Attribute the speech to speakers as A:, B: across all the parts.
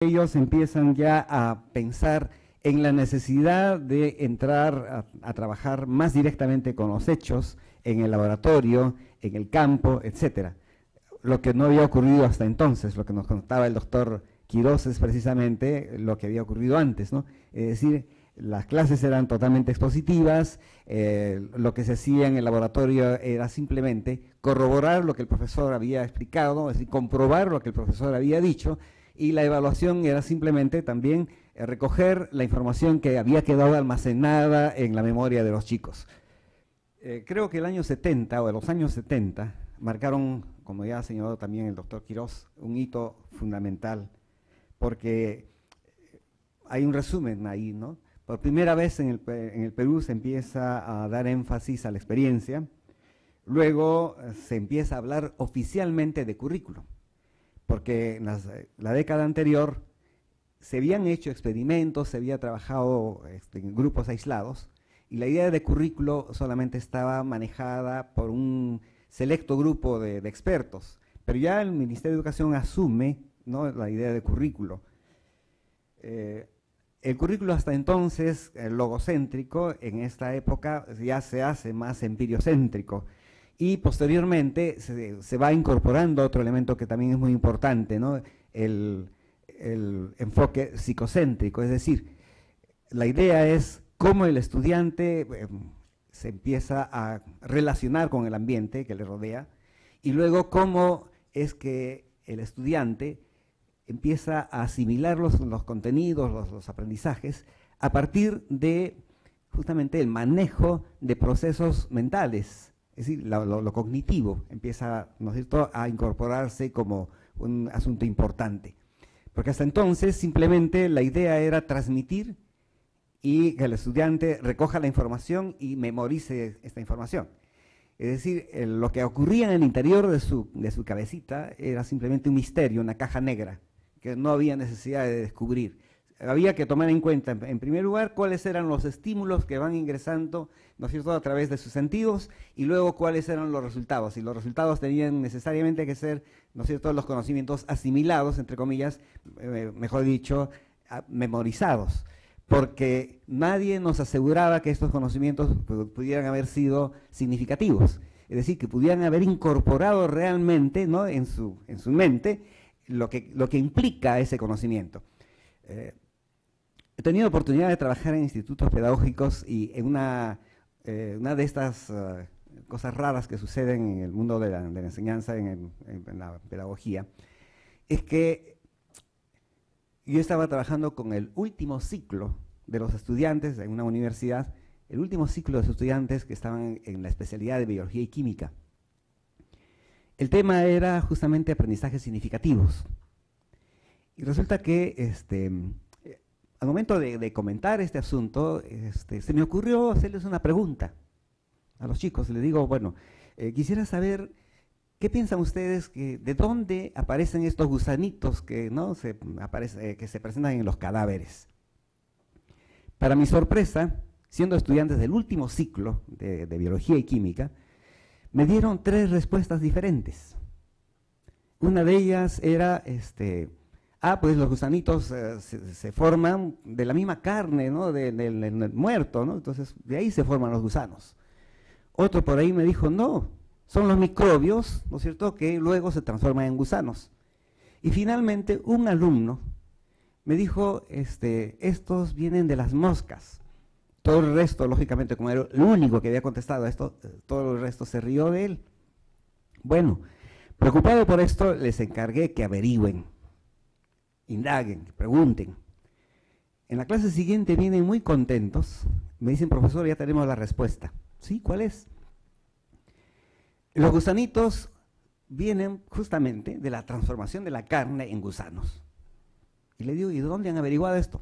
A: ellos empiezan ya a pensar en la necesidad de entrar a trabajar más directamente con los hechos, en el laboratorio, en el campo, etcétera. Lo que no había ocurrido hasta entonces, lo que nos contaba el doctor Quirós es precisamente lo que había ocurrido antes, ¿no? Es decir, las clases eran totalmente expositivas, lo que se hacía en el laboratorio era simplemente corroborar lo que el profesor había explicado, es decir, comprobar lo que el profesor había dicho, y la evaluación era simplemente también recoger la información que había quedado almacenada en la memoria de los chicos. Creo que el año 70 o de los años 70 marcaron, como ya ha señalado también el doctor Quirós, un hito fundamental, porque hay un resumen ahí, ¿no? Por primera vez en el Perú se empieza a dar énfasis a la experiencia, luego se empieza a hablar oficialmente de currículo, porque en la década anterior se habían hecho experimentos, se había trabajado en grupos aislados, y la idea de currículo solamente estaba manejada por un selecto grupo de expertos, pero ya el Ministerio de Educación asume, ¿no?, la idea de currículo. El currículo hasta entonces, logocéntrico, en esta época ya se hace más empiriocéntrico, y posteriormente se va incorporando otro elemento que también es muy importante, ¿no?, el enfoque psicocéntrico, es decir, la idea es cómo el estudiante se empieza a relacionar con el ambiente que le rodea, y luego cómo es que el estudiante empieza a asimilar los contenidos, los aprendizajes, a partir de justamente el manejo de procesos mentales, es decir, lo cognitivo empieza, ¿no es cierto?, a incorporarse como un asunto importante. Porque hasta entonces simplemente la idea era transmitir y que el estudiante recoja la información y memorice esta información. Es decir, lo que ocurría en el interior de su cabecita era simplemente un misterio, una caja negra, que no había necesidad de descubrir. Había que tomar en cuenta, en primer lugar, cuáles eran los estímulos que van ingresando, ¿no es cierto?, a través de sus sentidos, y luego cuáles eran los resultados. Y los resultados tenían necesariamente que ser, ¿no es cierto?, los conocimientos asimilados, entre comillas, mejor dicho, memorizados, porque nadie nos aseguraba que estos conocimientos pudieran haber sido significativos, es decir, que pudieran haber incorporado realmente, ¿no?, en su mente lo que implica ese conocimiento. He tenido oportunidad de trabajar en institutos pedagógicos, y en una de estas cosas raras que suceden en el mundo de la enseñanza, en la pedagogía, es que yo estaba trabajando con el último ciclo de los estudiantes en una universidad, el último ciclo de los estudiantes que estaban en la especialidad de biología y química. El tema era justamente aprendizajes significativos. Y resulta que al momento de comentar este asunto, se me ocurrió hacerles una pregunta a los chicos. Les digo, bueno, quisiera saber qué piensan ustedes, de dónde aparecen estos gusanitos que, ¿no?, que se presentan en los cadáveres. Para mi sorpresa, siendo estudiantes del último ciclo de biología y química, me dieron 3 respuestas diferentes. Una de ellas era, pues los gusanitos se forman de la misma carne, ¿no?, del muerto, ¿no?, entonces de ahí se forman los gusanos. Otro por ahí me dijo, no, son los microbios, ¿no es cierto?, que luego se transforman en gusanos. Y finalmente un alumno me dijo, estos vienen de las moscas. Todo el resto, lógicamente, como era el único que había contestado a esto, todo el resto se rió de él. Bueno, preocupado por esto, les encargué que averigüen, indaguen, pregunten. En la clase siguiente vienen muy contentos, me dicen, profesor, ya tenemos la respuesta. ¿Sí? ¿Cuál es? Los gusanitos vienen justamente de la transformación de la carne en gusanos. Y le digo, ¿y dónde han averiguado esto?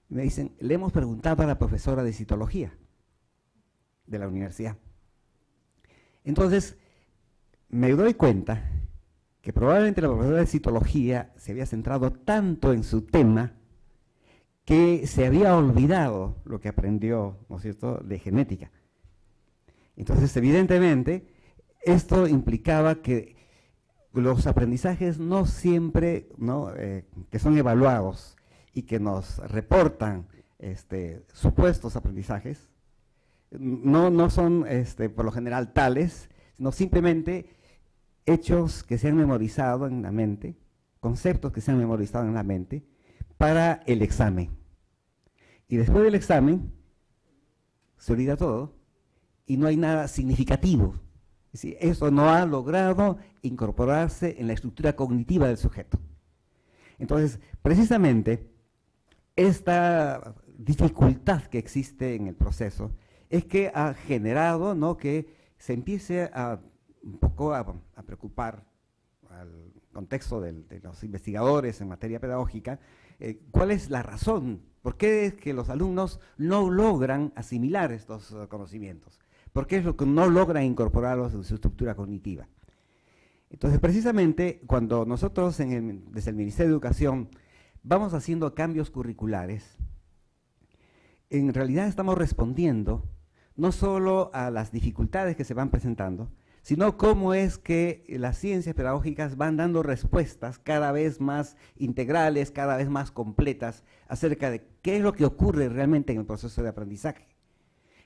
A: Y me dicen, le hemos preguntado a la profesora de citología de la universidad. Entonces, me doy cuenta que probablemente la profesora de citología se había centrado tanto en su tema que se había olvidado lo que aprendió, ¿no es cierto?, de genética. Entonces, evidentemente, esto implicaba que los aprendizajes no siempre, ¿no? Que son evaluados y que nos reportan supuestos aprendizajes, no son por lo general tales, sino simplemente hechos que se han memorizado en la mente, conceptos que se han memorizado en la mente para el examen. Y después del examen se olvida todo y no hay nada significativo. Es decir, eso no ha logrado incorporarse en la estructura cognitiva del sujeto. Entonces, precisamente, esta dificultad que existe en el proceso es que ha generado, ¿no?, que se empiece un poco a preocupar al contexto de los investigadores en materia pedagógica, ¿cuál es la razón? ¿Por qué es que los alumnos no logran asimilar estos conocimientos? ¿Por qué es lo que no logran incorporarlos en su estructura cognitiva? Entonces, precisamente, cuando nosotros desde el Ministerio de Educación vamos haciendo cambios curriculares, en realidad estamos respondiendo no solo a las dificultades que se van presentando, sino cómo es que las ciencias pedagógicas van dando respuestas cada vez más integrales, cada vez más completas acerca de qué es lo que ocurre realmente en el proceso de aprendizaje.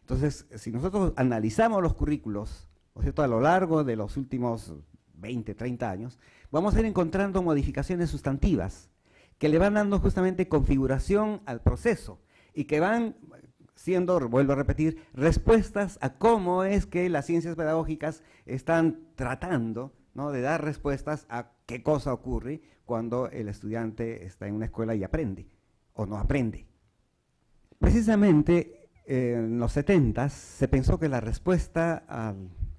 A: Entonces, si nosotros analizamos los currículos, ¿no es cierto?, a lo largo de los últimos 20, 30 años, vamos a ir encontrando modificaciones sustantivas que le van dando justamente configuración al proceso y que van siendo, vuelvo a repetir, respuestas a cómo es que las ciencias pedagógicas están tratando, ¿no?, de dar respuestas a qué cosa ocurre cuando el estudiante está en una escuela y aprende o no aprende. Precisamente en los 70s se pensó que la respuesta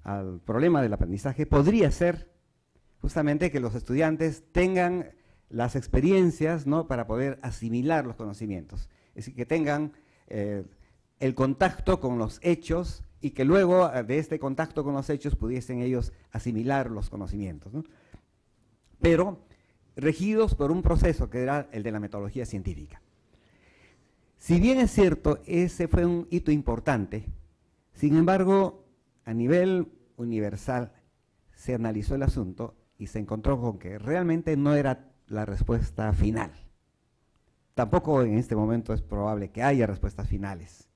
A: al problema del aprendizaje podría ser justamente que los estudiantes tengan las experiencias, ¿no?, para poder asimilar los conocimientos, es decir, que tengan el contacto con los hechos y que luego de este contacto con los hechos pudiesen ellos asimilar los conocimientos, ¿no?, pero regidos por un proceso que era el de la metodología científica. Si bien es cierto, ese fue un hito importante, sin embargo, a nivel universal se analizó el asunto y se encontró con que realmente no era la respuesta final. Tampoco en este momento es probable que haya respuestas finales.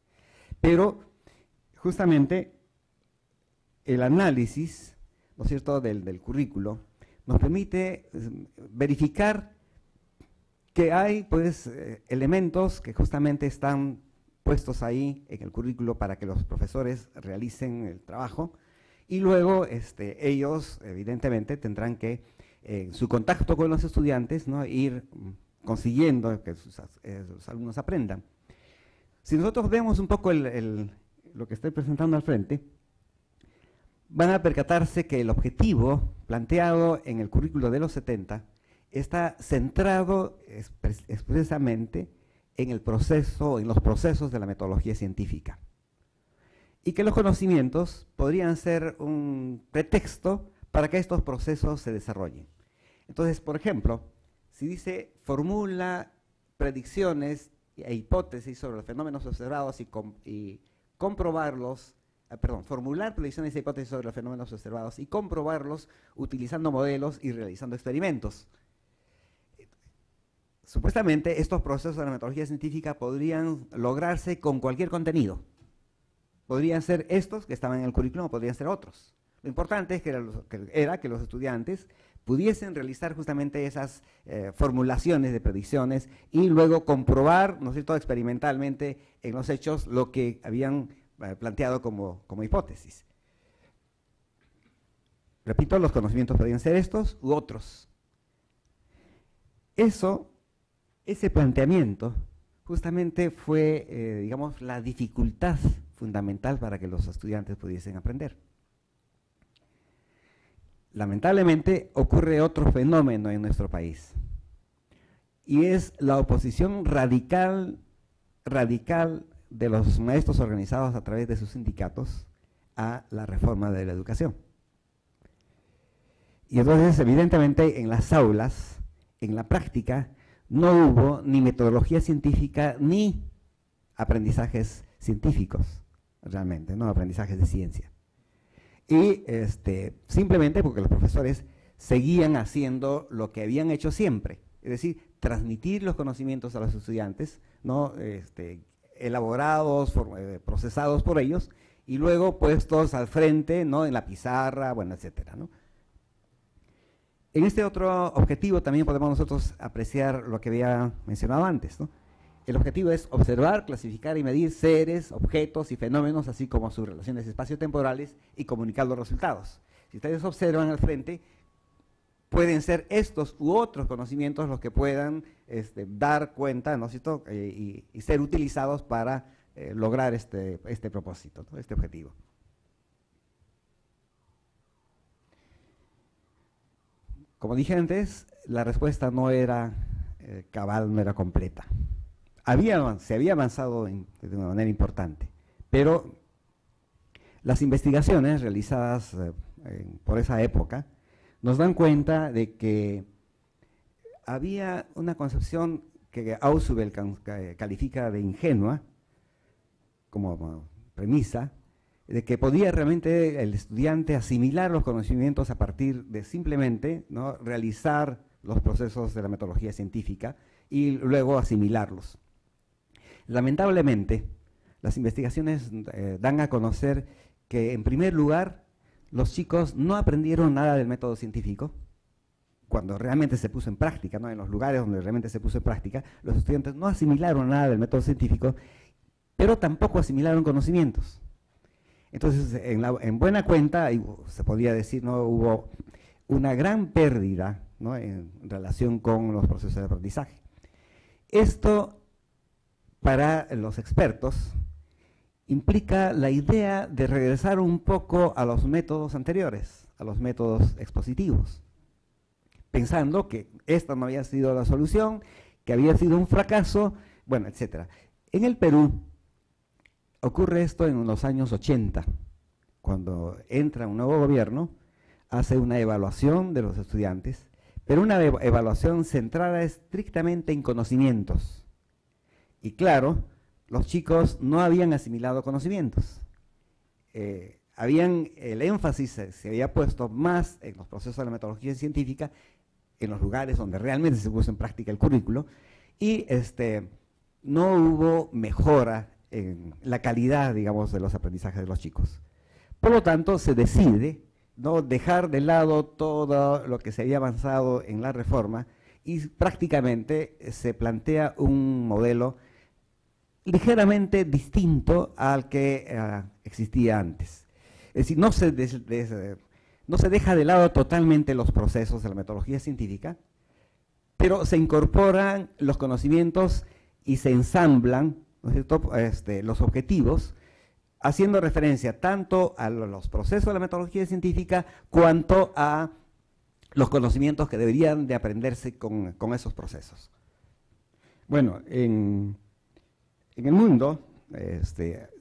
A: Pero justamente el análisis, ¿no es cierto?, del currículo nos permite verificar que hay, pues, elementos que justamente están puestos ahí en el currículo para que los profesores realicen el trabajo y luego ellos evidentemente tendrán que, en su contacto con los estudiantes, ¿no?, ir consiguiendo que sus alumnos aprendan. Si nosotros vemos un poco lo que estoy presentando al frente, van a percatarse que el objetivo planteado en el currículo de los 70 está centrado expresamente en el proceso, en los procesos de la metodología científica. Y que los conocimientos podrían ser un pretexto para que estos procesos se desarrollen. Entonces, por ejemplo, si dice formula predicciones e hipótesis sobre los fenómenos observados y comprobarlos, formular predicciones e hipótesis sobre los fenómenos observados y comprobarlos utilizando modelos y realizando experimentos. Supuestamente estos procesos de la metodología científica podrían lograrse con cualquier contenido. Podrían ser estos que estaban en el currículum o podrían ser otros. Lo importante es era que los estudiantes pudiesen realizar justamente esas formulaciones de predicciones y luego comprobar, ¿no es cierto?, experimentalmente en los hechos lo que habían planteado como hipótesis. Repito, los conocimientos podrían ser estos u otros. Ese planteamiento justamente fue, digamos, la dificultad fundamental para que los estudiantes pudiesen aprender. Lamentablemente ocurre otro fenómeno en nuestro país y es la oposición radical de los maestros organizados a través de sus sindicatos a la reforma de la educación. Y entonces, evidentemente, en las aulas, en la práctica, no hubo ni metodología científica ni aprendizajes científicos, realmente, no aprendizajes de ciencia. Y simplemente porque los profesores seguían haciendo lo que habían hecho siempre, es decir, transmitir los conocimientos a los estudiantes, ¿no? Elaborados, procesados por ellos, y luego puestos al frente, ¿no? En la pizarra, bueno, etcétera, ¿no? En este otro objetivo también podemos nosotros apreciar lo que había mencionado antes, ¿no? El objetivo es observar, clasificar y medir seres, objetos y fenómenos, así como sus relaciones espaciotemporales, y comunicar los resultados. Si ustedes observan al frente, pueden ser estos u otros conocimientos los que puedan dar cuenta, ¿no es cierto?, y ser utilizados para lograr este propósito, ¿no?, este objetivo. Como dije antes, la respuesta no era cabal, no era completa. Se había avanzado de una manera importante, pero las investigaciones realizadas por esa época nos dan cuenta de que había una concepción que Ausubel califica de ingenua, como premisa, de que podía realmente el estudiante asimilar los conocimientos a partir de simplemente, ¿no?, realizar los procesos de la metodología científica y luego asimilarlos. Lamentablemente, las investigaciones dan a conocer que, en primer lugar, los chicos no aprendieron nada del método científico cuando realmente se puso en práctica, ¿no? En los lugares donde realmente se puso en práctica, los estudiantes no asimilaron nada del método científico, pero tampoco asimilaron conocimientos. Entonces, en buena cuenta, se podría decir, ¿no?, hubo una gran pérdida, ¿no?, en relación con los procesos de aprendizaje. Esto, para los expertos, implica la idea de regresar un poco a los métodos anteriores, a los métodos expositivos, pensando que esta no había sido la solución, que había sido un fracaso, bueno, etc. En el Perú ocurre esto en los años 80, cuando entra un nuevo gobierno, hace una evaluación de los estudiantes, pero una evaluación centrada estrictamente en conocimientos. Y claro, los chicos no habían asimilado conocimientos. El énfasis se había puesto más en los procesos de la metodología científica, en los lugares donde realmente se puso en práctica el currículo, y no hubo mejora en la calidad, digamos, de los aprendizajes de los chicos. Por lo tanto, se decide no dejar de lado todo lo que se había avanzado en la reforma y prácticamente se plantea un modelo ligeramente distinto al que existía antes. Es decir, no se deja de lado totalmente los procesos de la metodología científica, pero se incorporan los conocimientos y se ensamblan, ¿no es cierto?, los objetivos, haciendo referencia tanto a los procesos de la metodología científica cuanto a los conocimientos que deberían de aprenderse con esos procesos. Bueno, en el mundo,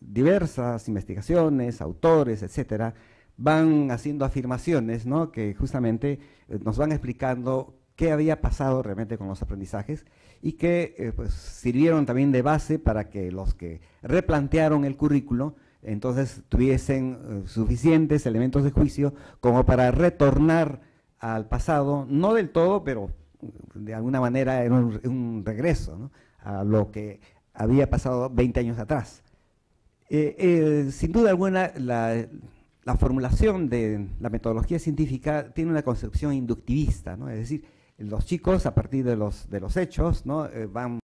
A: diversas investigaciones, autores, etcétera, van haciendo afirmaciones, ¿no?, que justamente nos van explicando qué había pasado realmente con los aprendizajes y que pues, sirvieron también de base para que los que replantearon el currículo entonces tuviesen suficientes elementos de juicio como para retornar al pasado, no del todo, pero de alguna manera era un regreso, ¿no?, a lo que había pasado 20 años atrás. Sin duda alguna, la formulación de la metodología científica tiene una concepción inductivista, ¿no?, es decir, los chicos a partir de los hechos, ¿no?, van